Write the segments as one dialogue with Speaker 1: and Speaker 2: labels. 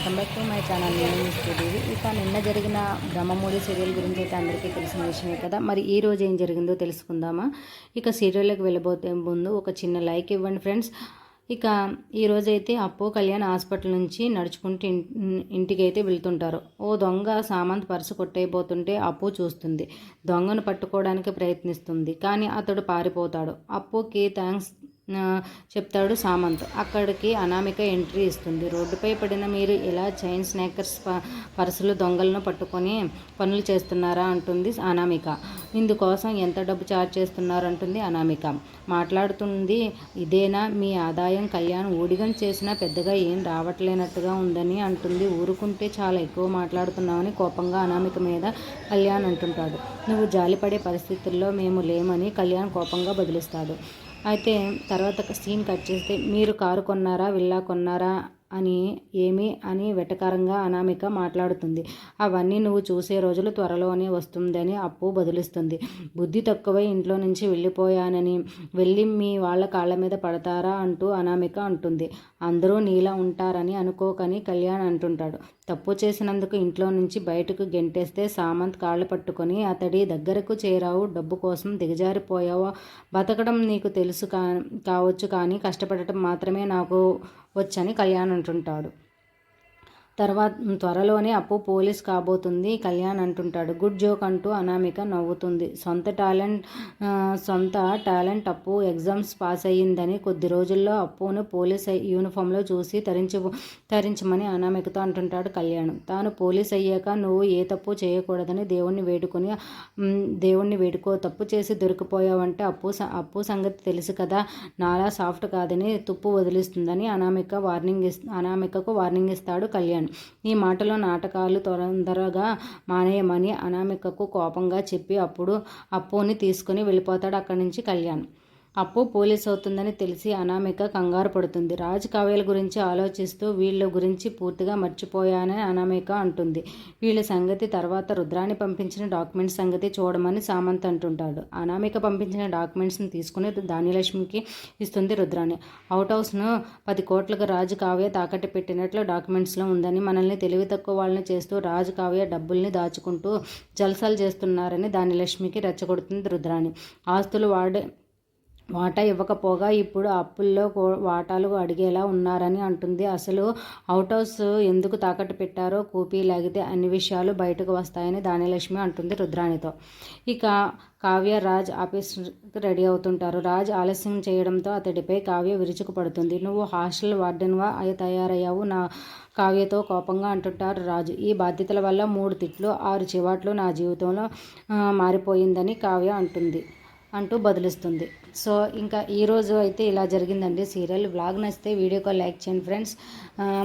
Speaker 1: Welcome back to my channel. నేను శ్రీదేవి. ఇక నిన్న జరిగిన బ్రహ్మముడి సీరియల్ గురించి అయితే అందరికీ తెలిసిన విషయమే కదా. మరి ఈ రోజు ఏం జరిగిందో తెలుసుకుందామా. ఇక సీరియల్లోకి వెళ్ళబోతే ముందు ఒక చిన్న లైక్ ఇవ్వండి ఫ్రెండ్స్. ఇక ఈరోజైతే అప్పు కళ్యాణ్ హాస్పిటల్ నుంచి నడుచుకుంటూ ఇంటికి అయితే వెళ్తుంటారు. ఓ దొంగ సామంత్ పర్సు కొట్టయిపోతుంటే అప్పు చూస్తుంది. దొంగను పట్టుకోవడానికి ప్రయత్నిస్తుంది, కానీ అతడు పారిపోతాడు. అప్పుకి థ్యాంక్స్ చెప్తాడు సామంత్. అక్కడికి అనామిక ఎంట్రీ ఇస్తుంది. రోడ్డుపై పడిన మీరు ఇలా చైన్ స్నాకర్స్ పర్సులు దొంగలను పట్టుకొని పనులు చేస్తున్నారా అంటుంది అనామిక. ఇందుకోసం ఎంత డబ్బు ఛార్జ్ చేస్తున్నారు అంటుంది అనామిక. మాట్లాడుతుంది, ఇదేనా మీ ఆదాయం? కళ్యాణ్ ఊడిగం చేసినా పెద్దగా ఏం రావట్లేనట్టుగా ఉందని అంటుంది. ఊరుకుంటే చాలా ఎక్కువ మాట్లాడుతున్నామని కోపంగా అనామిక మీద కళ్యాణ్ అంటుంటాడు. నువ్వు జాలిపడే పరిస్థితుల్లో మేము లేమని కళ్యాణ్ కోపంగా బదిలిస్తాడు. అయితే తర్వాత సీన్ కట్ చేస్తే, మీరు కారు కొన్నారా, విల్లా కొన్నారా అని ఏమి అని వెటకారంగా అనామిక మాట్లాడుతుంది. అవన్నీ నువ్వు చూసే రోజులు త్వరలోనే వస్తుందని అప్పు బదులిస్తుంది. బుద్ధి తక్కువై ఇంట్లో నుంచి వెళ్ళిపోయానని వెళ్ళి మీ వాళ్ళ కాళ్ళ మీద పడతారా అంటూ అనామిక అంటుంది. అందరూ నీలా ఉంటారని అనుకోకని కళ్యాణ్ అంటుంటాడు. తప్పు చేసినందుకు ఇంట్లో నుంచి బయటకు గెంటేస్తే సామంత్ కాళ్ళు పట్టుకొని అతడి దగ్గరకు చేరావు, డబ్బు కోసం దిగజారిపోయావు. బతకడం నీకు తెలుసు కావచ్చు, కానీ కష్టపడటం మాత్రమే నాకు వచ్చని కళ్యాణ్ అంటుంటాడు. త్వరలోనే అప్పు పోలీస్ కాబోతుంది కళ్యాణ్ అంటుంటాడు. గుడ్ జోక్ అంటూ అనామిక నవ్వుతుంది. సొంత టాలెంట్ అప్పు ఎగ్జామ్స్ పాస్ అయ్యిందని కొద్ది రోజుల్లో అప్పును పోలీస్ యూనిఫామ్లో చూసి తరించమని అనామికతో అంటుంటాడు కళ్యాణ్. తాను పోలీస్ అయ్యాక నువ్వు ఏ తప్పు చేయకూడదని దేవుణ్ణి వేడుకో. తప్పు చేసి దొరికిపోయావంటే అప్పు సంగతి తెలుసు కదా, నాలా సాఫ్ట్ కాదని తుప్పు వదిలిస్తుందని అనామికకు వార్నింగ్ ఇస్తాడు కళ్యాణ్. ఈ మాటలో నాటకాలు తొందరగా మానేయమని అనామికకు కోపంగా చెప్పి అప్పుని తీసుకుని వెళ్ళిపోతాడు అక్కడి నుంచి కళ్యాణ్. అప్పు పోలీస్ అవుతుందని తెలిసి అనామిక కంగారు పడుతుంది. రాజ్ కావ్యాల గురించి ఆలోచిస్తూ వీళ్ళ గురించి పూర్తిగా మర్చిపోయానని అనామిక అంటుంది. వీళ్ళ సంగతి తర్వాత, రుద్రాని పంపించిన డాక్యుమెంట్స్ సంగతి చూడమని సామంత్ అంటుంటాడు. అనామిక పంపించిన డాక్యుమెంట్స్ని తీసుకుని ధాన్యలక్ష్మికి ఇస్తుంది రుద్రాని. అవుట్ హౌస్ను 10 కోట్లకు రాజ్ కావ్య తాకట్టు పెట్టినట్లు డాక్యుమెంట్స్లో ఉందని, మనల్ని తెలివి తక్కువ వాళ్ళని చేస్తూ రాజ్ కావ్య డబ్బుల్ని దాచుకుంటూ జల్సాలు చేస్తున్నారని ధాన్యలక్ష్మికి రెచ్చగొడుతుంది రుద్రాని. ఆస్తులు వాటా ఇవ్వకపోగా ఇప్పుడు అప్పుల్లో వాటాలు అడిగేలా ఉన్నారని అంటుంది. అసలు అవుట్ హౌస్ ఎందుకు తాకట్టు పెట్టారో కూపీ లాగితే అన్ని విషయాలు బయటకు వస్తాయని ధాన్యలక్ష్మి అంటుంది రుద్రానితో. ఇక కావ్య రాజ్ ఆఫీస్కి రెడీ అవుతుంటారు. రాజ్ ఆలస్యం చేయడంతో అతడిపై కావ్య విరుచుకుపడుతుంది. నువ్వు హాస్టల్ వార్డెన్గా తయారయ్యావు నా కావ్యతో కోపంగా అంటుంటారు రాజు. ఈ బాధ్యతల వల్ల 3 తిట్లు 6 చివాట్లు నా జీవితంలో మారిపోయిందని కావ్య అంటూ బదులిస్తుంది. సో ఇంకా ఈరోజు అయితే ఇలా జరిగిందండి సీరియల్. వ్లాగ్ నచ్చితే వీడియోకి లైక్ చేయండి ఫ్రెండ్స్.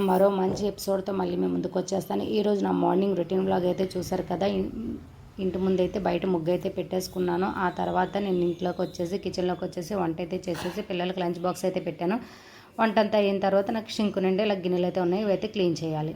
Speaker 1: మరో మంచి ఎపిసోడ్తో మళ్ళీ మేము ముందుకు వచ్చేస్తాను. ఈరోజు నా మార్నింగ్ రొటీన్ వ్లాగ్ అయితే చూసారు కదా. ఇంటి ముందు అయితే బయట ముగ్గు అయితే పెట్టేసుకున్నాను. ఆ తర్వాత నేను ఇంట్లోకి వచ్చేసి కిచెన్లోకి వచ్చేసి వంట అయితే చేసేసి పిల్లలకి లంచ్ బాక్స్ అయితే పెట్టాను. వంట అంతా అయిన తర్వాత నాకు షింకు నుండి ఇలా గిన్నెలు అయితే ఉన్నాయి, ఇవైతే క్లీన్ చేయాలి.